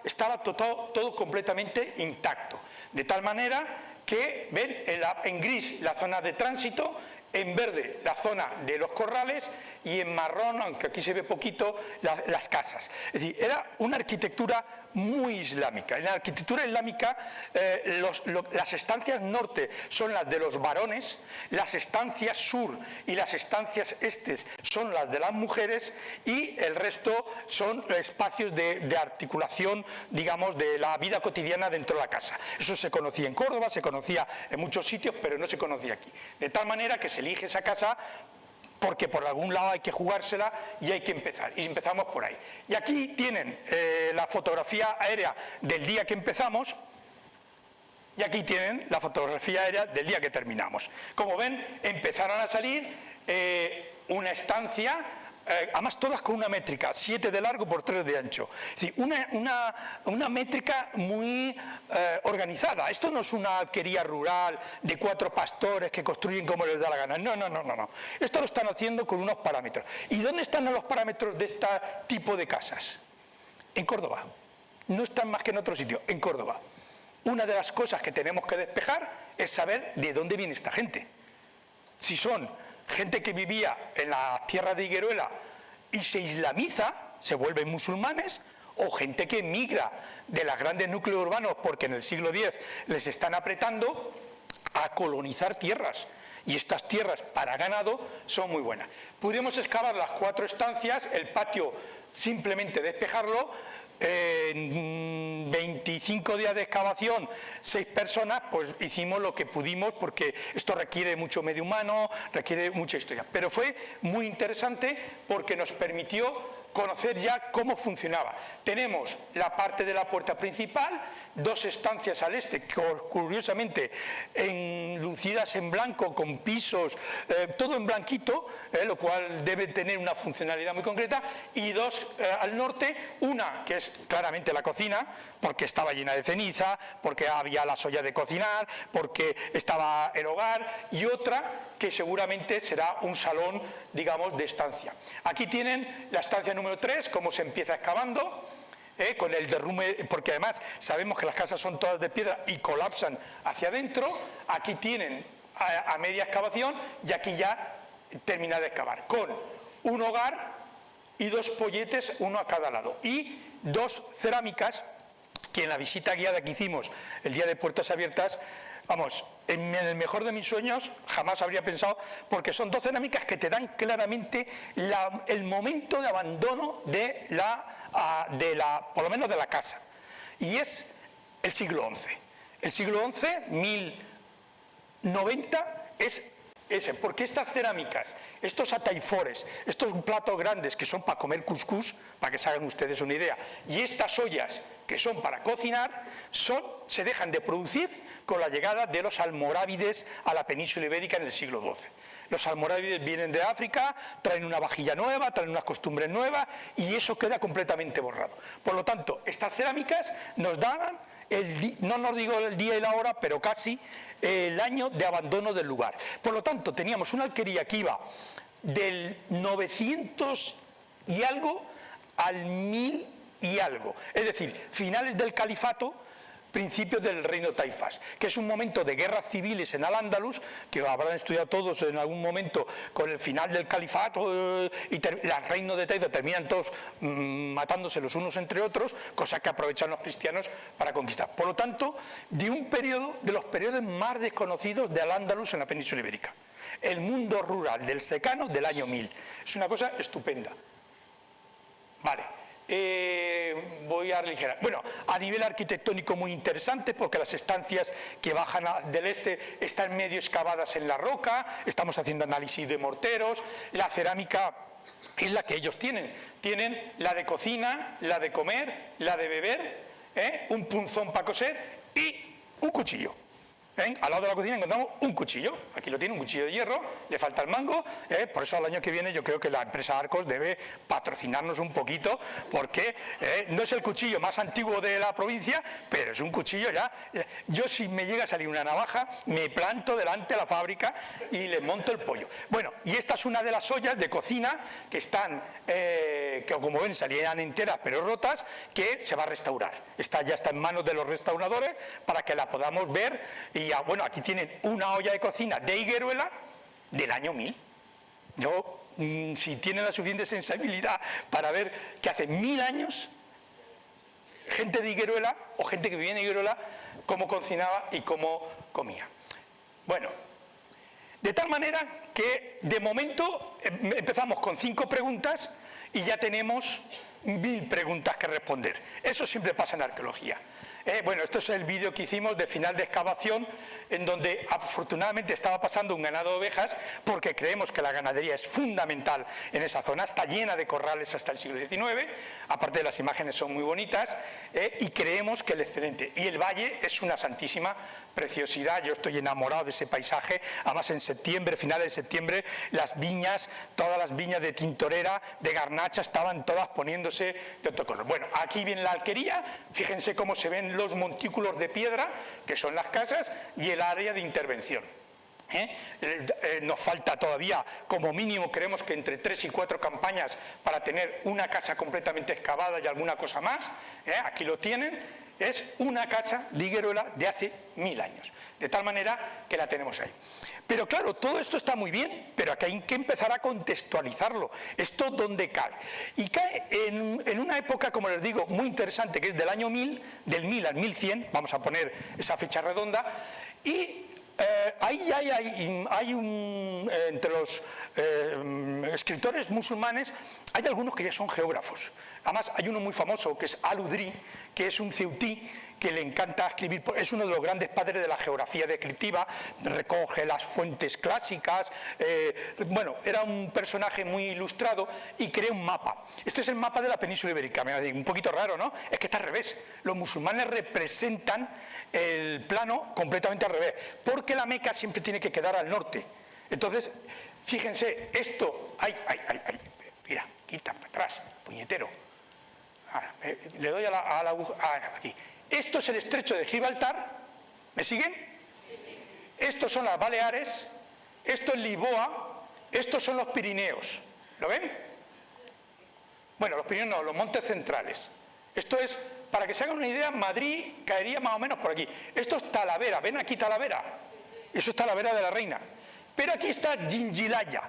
estaba todo completamente intacto. De tal manera que, ven, en gris la zona de tránsito, en verde la zona de los corrales y en marrón, aunque aquí se ve poquito, las casas. Es decir, era una arquitectura muy islámica. En la arquitectura islámica las estancias norte son las de los varones, las estancias sur y las estancias este son las de las mujeres y el resto son espacios de articulación, digamos, de la vida cotidiana dentro de la casa. Eso se conocía en Córdoba, se conocía en muchos sitios, pero no se conocía aquí. De tal manera que se elige esa casa porque por algún lado hay que jugársela y hay que empezar, y empezamos por ahí. Y aquí tienen la fotografía aérea del día que empezamos, y aquí tienen la fotografía aérea del día que terminamos. Como ven, empezaron a salir una estancia, además todas con una métrica, 7 de largo por 3 de ancho. Es decir, una métrica muy organizada. Esto no es una alquería rural de 4 pastores que construyen como les da la gana. No. Esto lo están haciendo con unos parámetros. ¿Y dónde están los parámetros de este tipo de casas? En Córdoba. No están más que en otro sitio, en Córdoba. Una de las cosas que tenemos que despejar es saber de dónde viene esta gente. Si son gente que vivía en la tierra de Higueruela y se islamiza, se vuelven musulmanes, o gente que emigra de los grandes núcleos urbanos porque en el siglo X les están apretando a colonizar tierras. Y estas tierras para ganado son muy buenas. Pudimos excavar las 4 estancias, el patio simplemente despejarlo. En 25 días de excavación, 6 personas, pues hicimos lo que pudimos porque esto requiere mucho medio humano, requiere mucha historia. Pero fue muy interesante porque nos permitió conocer ya cómo funcionaba. Tenemos la parte de la puerta principal, 2 estancias al este, curiosamente enlucidas en blanco, con pisos, todo en blanquito, lo cual debe tener una funcionalidad muy concreta, y 2 al norte, una que es claramente la cocina, porque estaba llena de ceniza, porque había las ollas de cocinar, porque estaba el hogar, y otra que seguramente será un salón, digamos, de estancia. Aquí tienen la estancia número 3, cómo se empieza excavando, con el derrumbe, porque además sabemos que las casas son todas de piedra y colapsan hacia adentro. Aquí tienen a media excavación y aquí ya termina de excavar, con un hogar y 2 polletes, uno a cada lado, y 2 cerámicas que en la visita guiada que hicimos el día de Puertas Abiertas, vamos, en el mejor de mis sueños jamás habría pensado, porque son 2 cerámicas que te dan claramente el momento de abandono por lo menos de la casa, y es el siglo XI. El siglo XI, 1090, es ese, porque estas cerámicas, estos ataifores, estos platos grandes que son para comer cuscús, para que se hagan ustedes una idea, y estas ollas que son para cocinar, se dejan de producir con la llegada de los almorávides a la península ibérica en el siglo XII. Los almorávides vienen de África, traen una vajilla nueva, traen unas costumbres nuevas, y eso queda completamente borrado. Por lo tanto, estas cerámicas nos daban, no nos digo el día y la hora, pero casi el año de abandono del lugar. Por lo tanto, teníamos una alquería que iba del 900 y algo al 1000 y algo. Es decir, finales del califato, principios del reino taifas, que es un momento de guerras civiles en Al-Ándalus, que habrán estudiado todos en algún momento, con el final del califato y el reino de Taifa, terminan todos matándose los unos entre otros, cosa que aprovechan los cristianos para conquistar. Por lo tanto, de un periodo, de los periodos más desconocidos de Al-Ándalus en la península ibérica. El mundo rural del secano del año 1000. Es una cosa estupenda. Vale. Voy a aligerar. Bueno, a nivel arquitectónico muy interesante, porque las estancias que bajan del este están medio excavadas en la roca, estamos haciendo análisis de morteros, la cerámica es la que ellos tienen. Tienen la de cocina, la de comer, la de beber, un punzón para coser y un cuchillo. ¿ven? Al lado de la cocina encontramos un cuchillo. Aquí lo tiene, un cuchillo de hierro, le falta el mango. Por eso al año que viene yo creo que la empresa Arcos debe patrocinarnos un poquito, porque no es el cuchillo más antiguo de la provincia, pero es un cuchillo ya. Yo, si me llega a salir una navaja, me planto delante de la fábrica y le monto el pollo. Bueno, y esta es una de las ollas de cocina que están, que como ven salían enteras pero rotas, que se va a restaurar. Esta ya está en manos de los restauradores para que la podamos ver. Y bueno, aquí tienen una olla de cocina de higueruela del año 1000. Yo, si tienen la suficiente sensibilidad para ver que hace 1000 años gente de Higueruela o gente que vivía en Higueruela cómo cocinaba y cómo comía. Bueno, de tal manera que de momento empezamos con 5 preguntas y ya tenemos 1000 preguntas que responder. Eso siempre pasa en arqueología. Bueno, esto es el vídeo que hicimos de final de excavación, en donde afortunadamente estaba pasando un ganado de ovejas, porque creemos que la ganadería es fundamental en esa zona. Está llena de corrales hasta el siglo XIX, aparte de las imágenes son muy bonitas, y creemos que el excedente. Y el valle es una santísima preciosidad. Yo estoy enamorado de ese paisaje. Además, en septiembre, finales de septiembre, las viñas, todas las viñas de Tintorera, de Garnacha, estaban todas poniéndose de otro color. Bueno, aquí viene la alquería. Fíjense cómo se ven los montículos de piedra, que son las casas, y el área de intervención. Nos falta todavía, como mínimo, creemos que entre 3 y 4 campañas para tener una casa completamente excavada y alguna cosa más. Aquí lo tienen. Es una casa de Higueruela de hace 1000 años, de tal manera que la tenemos ahí. Pero claro, todo esto está muy bien, pero aquí hay que empezar a contextualizarlo. ¿Esto dónde cae? Y cae en una época, como les digo, muy interesante, que es del año 1000, del 1000 al 1100, vamos a poner esa fecha redonda, y ahí hay entre los escritores musulmanes, hay algunos que ya son geógrafos. Además, hay uno muy famoso que es Al-Udri, que es un ceutí que le encanta escribir, es uno de los grandes padres de la geografía descriptiva, recoge las fuentes clásicas, bueno, era un personaje muy ilustrado y crea un mapa. Este es el mapa de la península ibérica. Me va a decir, un poquito raro, ¿no? Es que está al revés. Los musulmanes representan el plano completamente al revés, porque la Meca siempre tiene que quedar al norte. Entonces, fíjense, esto, mira, quita para atrás, puñetero. Ahora, le doy a la aguja, aquí. Esto es el estrecho de Gibraltar, ¿me siguen? Estos son las Baleares, esto es Lisboa, estos son los Pirineos, ¿lo ven? Bueno, los Pirineos no, los montes centrales. Esto es, para que se hagan una idea, Madrid caería más o menos por aquí. Esto es Talavera, ¿ven aquí Talavera? Eso es Talavera de la Reina. Pero aquí está Gingilaya.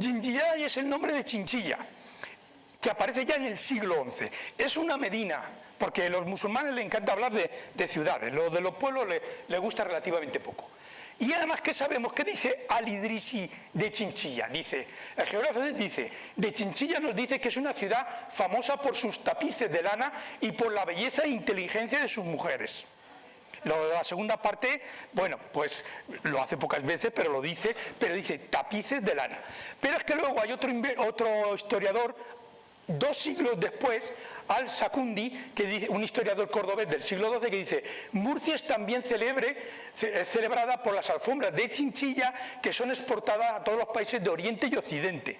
Gingilaya es el nombre de Chinchilla, que aparece ya en el siglo XI. Es una medina, porque a los musulmanes les encanta hablar de ciudades, lo de los pueblos les gusta relativamente poco. Y además, ¿qué sabemos? ¿Qué dice Al-Idrisi de Chinchilla? Dice, el geógrafo dice, de Chinchilla nos dice que es una ciudad famosa por sus tapices de lana y por la belleza e inteligencia de sus mujeres. La segunda parte, bueno, pues lo hace pocas veces, pero dice tapices de lana. Pero es que luego hay otro historiador, 2 siglos después, Al-Sacundi, que dice, un historiador cordobés del siglo XII, que dice: Murcia es también celebrada por las alfombras de Chinchilla, que son exportadas a todos los países de Oriente y Occidente.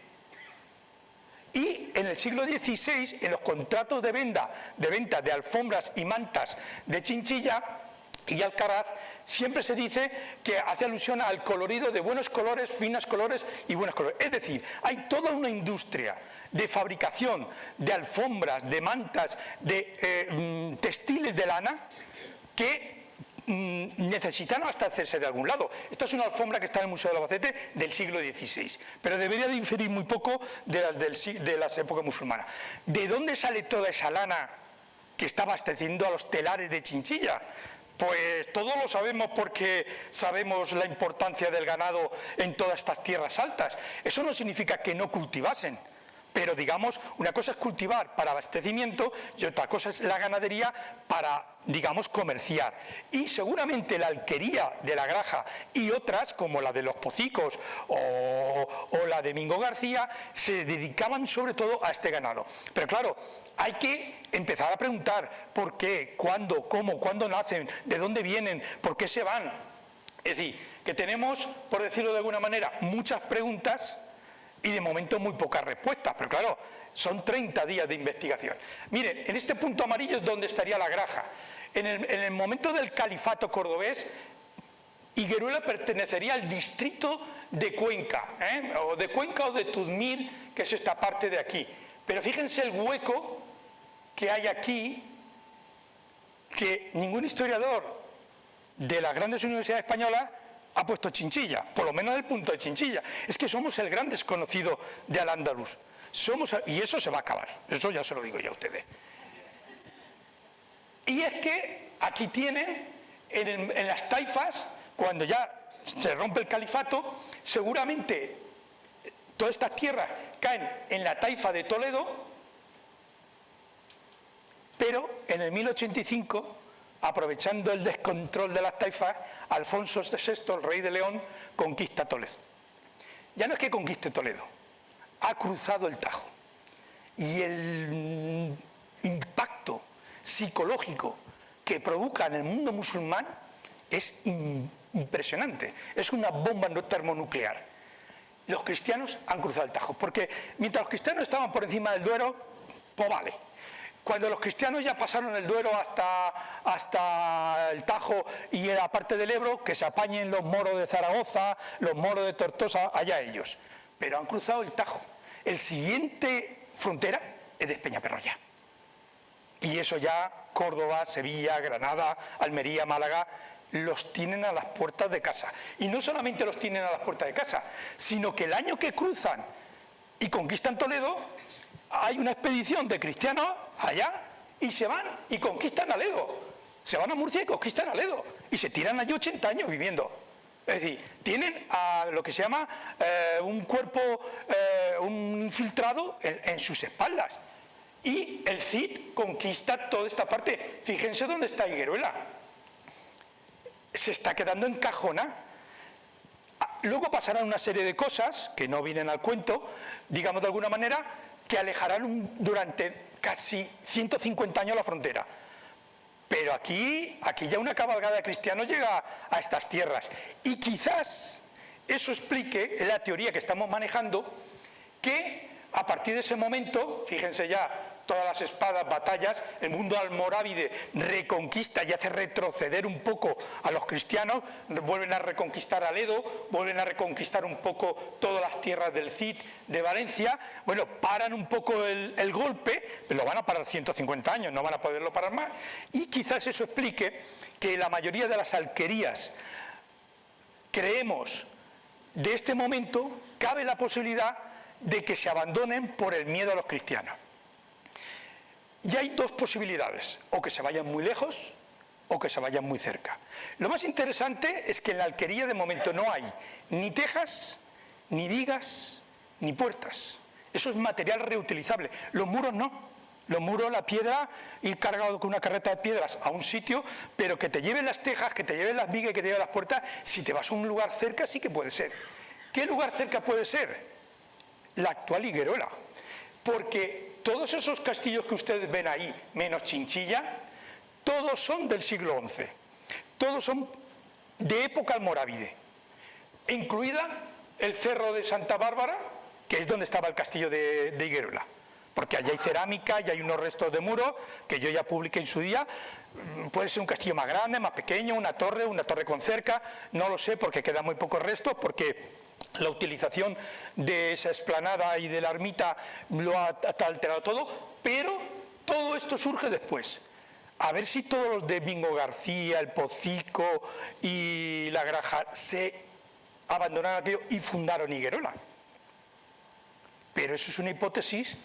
Y en el siglo XVI, en los contratos de venta de alfombras y mantas de Chinchilla y Alcaraz, siempre se dice que hace alusión al colorido de buenos colores, finos colores y buenos colores. Es decir, hay toda una industria de fabricación de alfombras, de mantas, de textiles de lana que necesitan hasta hacerse de algún lado. Esta es una alfombra que está en el Museo de Albacete del siglo XVI, pero debería de diferir muy poco de las épocas musulmanas. ¿De dónde sale toda esa lana que está abasteciendo a los telares de Chinchilla? Pues todos lo sabemos, porque sabemos la importancia del ganado en todas estas tierras altas. Eso no significa que no cultivasen, pero digamos, una cosa es cultivar para abastecimiento y otra cosa es la ganadería para, digamos, comerciar. Y seguramente la alquería de la Graja y otras, como la de los Pocicos o la de Mingo García, se dedicaban sobre todo a este ganado. Pero claro, hay que empezar a preguntar por qué, cuándo, cómo, cuándo nacen, de dónde vienen, por qué se van. Es decir, que tenemos, por decirlo de alguna manera, muchas preguntas y de momento muy pocas respuestas, pero claro, son 30 días de investigación. Miren, en este punto amarillo es donde estaría la Graja. En el momento del califato cordobés, Higueruela pertenecería al distrito de Cuenca, o de Cuenca o de Tudmir, que es esta parte de aquí. Pero fíjense el hueco que hay aquí, que ningún historiador de las grandes universidades españolas ha puesto Chinchilla, por lo menos el punto de Chinchilla. Es que somos el gran desconocido de Al-Ándalus. Y eso se va a acabar, eso ya se lo digo yo a ustedes. Y es que aquí tienen, en las taifas, cuando ya se rompe el califato, seguramente todas estas tierras caen en la taifa de Toledo, pero en el 1085, aprovechando el descontrol de las taifas, Alfonso VI, el rey de León, conquista Toledo. Ya no es que conquiste Toledo, ha cruzado el Tajo. Y el impacto psicológico que provoca en el mundo musulmán es impresionante. Es una bomba termonuclear. Los cristianos han cruzado el Tajo, porque mientras los cristianos estaban por encima del Duero, pues vale. Cuando los cristianos ya pasaron el Duero hasta el Tajo y la parte del Ebro, que se apañen los moros de Zaragoza, los moros de Tortosa, allá ellos. Pero han cruzado el Tajo. El siguiente frontera es de Peñaperroya. Y eso ya Córdoba, Sevilla, Granada, Almería, Málaga, los tienen a las puertas de casa. Y no solamente los tienen a las puertas de casa, sino que el año que cruzan y conquistan Toledo, hay una expedición de cristianos allá y se van y conquistan Aledo. Se van a Murcia y conquistan Aledo. Y se tiran allí 80 años viviendo. Es decir, tienen a lo que se llama un cuerpo, un infiltrado en sus espaldas. Y el Cid conquista toda esta parte. Fíjense dónde está Higueruela. Se está quedando en Cajona. Luego pasarán una serie de cosas que no vienen al cuento, digamos de alguna manera, que alejarán durante casi 150 años la frontera. Pero aquí ya una cabalgada de cristianos llega a estas tierras. Y quizás eso explique, en la teoría que estamos manejando, que a partir de ese momento, fíjense ya, todas las espadas, batallas, el mundo almorávide reconquista y hace retroceder un poco a los cristianos, vuelven a reconquistar Aledo, vuelven a reconquistar un poco todas las tierras del Cid, de Valencia. Bueno, paran un poco el golpe, pero lo van a parar 150 años, no van a poderlo parar más. Y quizás eso explique que la mayoría de las alquerías, creemos, de este momento, cabe la posibilidad de que se abandonen por el miedo a los cristianos. Y hay dos posibilidades, o que se vayan muy lejos o que se vayan muy cerca. Lo más interesante es que en la alquería de momento no hay ni tejas, ni vigas, ni puertas. Eso es material reutilizable. Los muros no. Los muros, la piedra, ir cargado con una carreta de piedras a un sitio, pero que te lleven las tejas, que te lleven las vigas y que te lleven las puertas, si te vas a un lugar cerca sí que puede ser. ¿Qué lugar cerca puede ser? La actual Higueruela. Porque todos esos castillos que ustedes ven ahí, menos Chinchilla, todos son del siglo XI. Todos son de época almorávide. Incluida el Cerro de Santa Bárbara, que es donde estaba el castillo de Higueruela. Porque allí hay cerámica y hay unos restos de muros que yo ya publiqué en su día. Puede ser un castillo más grande, más pequeño, una torre con cerca, no lo sé porque quedan muy pocos restos, porque la utilización de esa explanada y de la ermita lo ha alterado todo, pero todo esto surge después. A ver si todos los de Bingo García, el Pocico y la Graja se abandonaron aquello y fundaron Higueruela. Pero eso es una hipótesis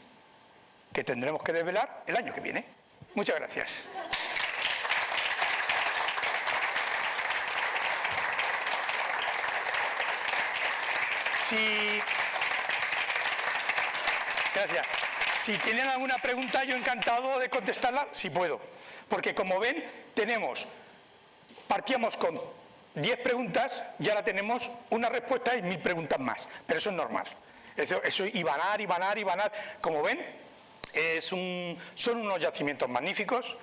que tendremos que desvelar el año que viene. Muchas gracias. Gracias. Si tienen alguna pregunta, yo encantado de contestarla, si puedo. Porque como ven, partíamos con 10 preguntas y ahora tenemos una respuesta y 1000 preguntas más. Pero eso es normal. Eso ibanar. Como ven, son unos yacimientos magníficos,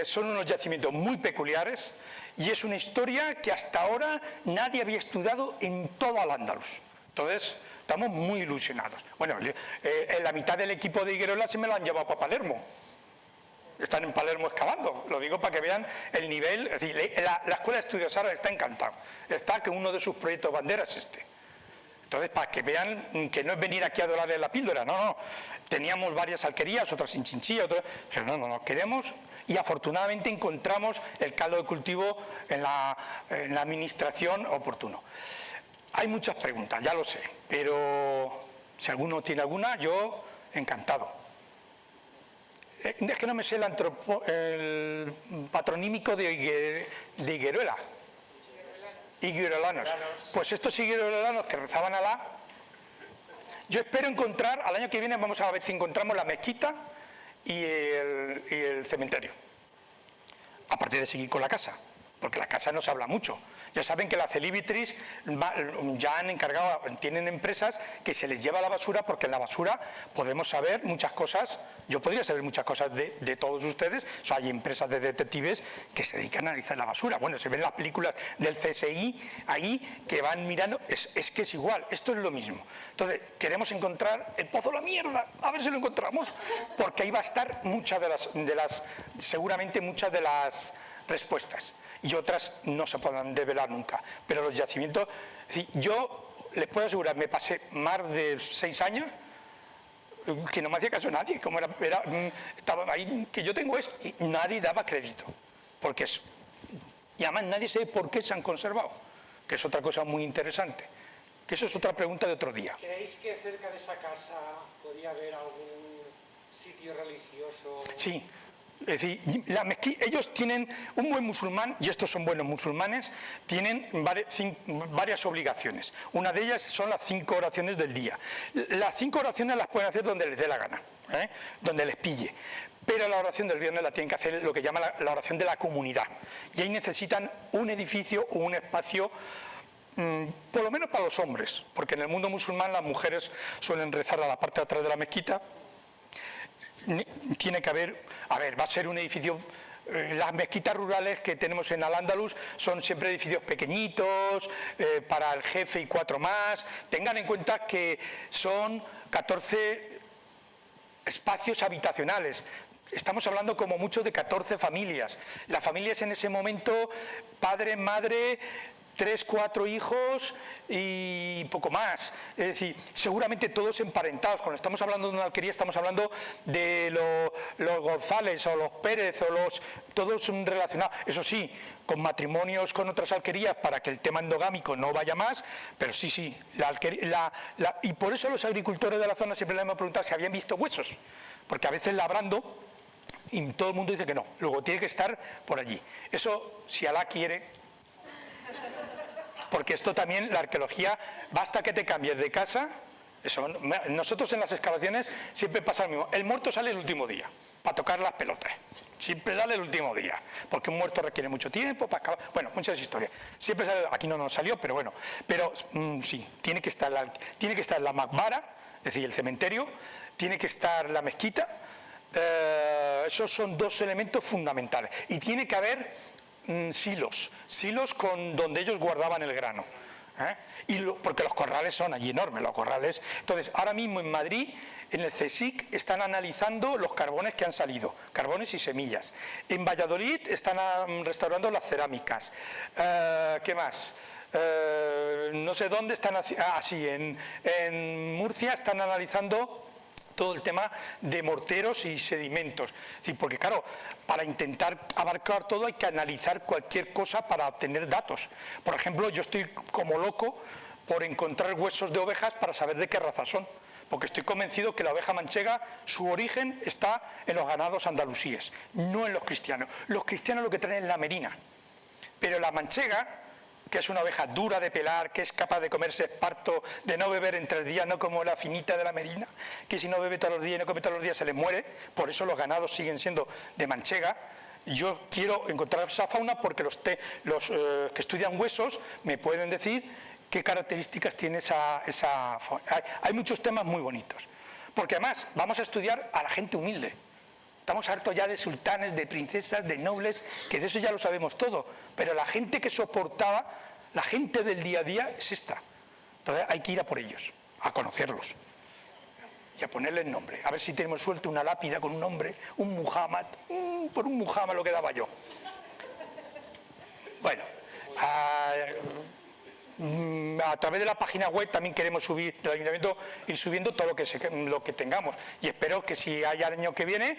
son unos yacimientos muy peculiares Y es una historia que hasta ahora nadie había estudiado en todo Al-Ándalus. Entonces, estamos muy ilusionados. Bueno, en la mitad del equipo de Higuerola se me lo han llevado para Palermo. Están en Palermo excavando, lo digo para que vean el nivel. Es decir, la Escuela de Estudios Árabes está encantada. Está que uno de sus proyectos bandera es este. Entonces, para que vean que no es venir aquí a dorarle la píldora, no. Teníamos varias alquerías, otras sin Chinchilla, otras... No, queremos, y afortunadamente encontramos el caldo de cultivo en la administración oportuno. Hay muchas preguntas, ya lo sé, pero si alguno tiene alguna, yo encantado. Es que no me sé el patronímico de Higueruela. Higuerolanos. Pues estos higuerolanos que rezaban a Alá, yo espero encontrar, al año que viene vamos a ver si encontramos la mezquita y el cementerio. Aparte de seguir con la casa, porque la casa nos habla mucho. Ya saben que la Celibitris ya han encargado, tienen empresas que se les lleva la basura, porque en la basura podemos saber muchas cosas. Yo podría saber muchas cosas de todos ustedes. O sea, hay empresas de detectives que se dedican a analizar la basura. Bueno, se ven las películas del CSI ahí que van mirando. Es que es igual, esto es lo mismo. Entonces, queremos encontrar el pozo de la mierda, a ver si lo encontramos, porque ahí va a estar seguramente muchas de las respuestas. Y otras no se podrán develar nunca. Pero los yacimientos, es decir, yo les puedo asegurar, me pasé más de 6 años que no me hacía caso nadie, como estaba ahí, que yo tengo esto, y nadie daba crédito, porque es, y además nadie sabe por qué se han conservado, que es otra cosa muy interesante, que eso es otra pregunta de otro día. ¿Creéis que cerca de esa casa podría haber algún sitio religioso? Sí. Es decir, ellos tienen, un buen musulmán, y estos son buenos musulmanes, tienen varias obligaciones. Una de ellas son las 5 oraciones del día. Las 5 oraciones las pueden hacer donde les dé la gana, donde les pille. Pero la oración del viernes la tienen que hacer lo que llaman la oración de la comunidad. Y ahí necesitan un edificio o un espacio, por lo menos para los hombres, porque en el mundo musulmán las mujeres suelen rezar a la parte de atrás de la mezquita. Tiene que haber, va a ser un edificio, las mezquitas rurales que tenemos en Al-Ándalus son siempre edificios pequeñitos, para el jefe y 4 más. Tengan en cuenta que son 14 espacios habitacionales. Estamos hablando como mucho de 14 familias. Las familias en ese momento, padre, madre, 3, 4 hijos y poco más. Es decir, seguramente todos emparentados. Cuando estamos hablando de una alquería estamos hablando de los González o los Pérez o todos relacionados. Eso sí, con matrimonios con otras alquerías para que el tema endogámico no vaya más, pero sí, y por eso los agricultores de la zona siempre les hemos preguntado si habían visto huesos, porque a veces labrando y todo el mundo dice que no, luego tiene que estar por allí. Eso, si Alá quiere... Porque esto también, la arqueología, basta que te cambies de casa. Nosotros en las excavaciones siempre pasa lo mismo. El muerto sale el último día, para tocar las pelotas. Siempre sale el último día, porque un muerto requiere mucho tiempo para acabar. Bueno, muchas historias. Siempre sale, aquí no nos salió, pero bueno. Pero sí, tiene que estar la Makbara, es decir, el cementerio, tiene que estar la mezquita. Esos son 2 elementos fundamentales. Y tiene que haber... silos donde ellos guardaban el grano, porque los corrales son allí enormes, los corrales. Entonces, ahora mismo en Madrid, en el CSIC, están analizando los carbones que han salido, carbones y semillas. En Valladolid están restaurando las cerámicas. ¿Qué más? No sé dónde están, en Murcia están analizando todo el tema de morteros y sedimentos. Es decir, porque claro, para intentar abarcar todo hay que analizar cualquier cosa para obtener datos. Por ejemplo, yo estoy como loco por encontrar huesos de ovejas para saber de qué raza son, porque estoy convencido que la oveja manchega, su origen está en los ganados andalusíes, no en los cristianos. Los cristianos lo que traen es la merina, pero la manchega, que es una oveja dura de pelar, que es capaz de comerse esparto, de no beber en 3 días, no como la finita de la merina, que si no bebe todos los días y no come todos los días se le muere. Por eso los ganados siguen siendo de manchega. Yo quiero encontrar esa fauna porque los que estudian huesos me pueden decir qué características tiene esa fauna. Hay muchos temas muy bonitos, porque además vamos a estudiar a la gente humilde. Estamos hartos ya de sultanes, de princesas, de nobles, que de eso ya lo sabemos todo. Pero la gente que soportaba, la gente del día a día, es esta. Entonces hay que ir a por ellos, a conocerlos y a ponerles nombre. A ver si tenemos suerte, una lápida con un nombre, un Muhammad. Por un Muhammad lo que daba yo. Bueno, a través de la página web también queremos subir del ayuntamiento, ir subiendo todo lo que tengamos, y espero que si hay año que viene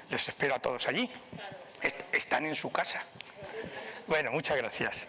les espero a todos allí. Están en su casa. Bueno, muchas gracias.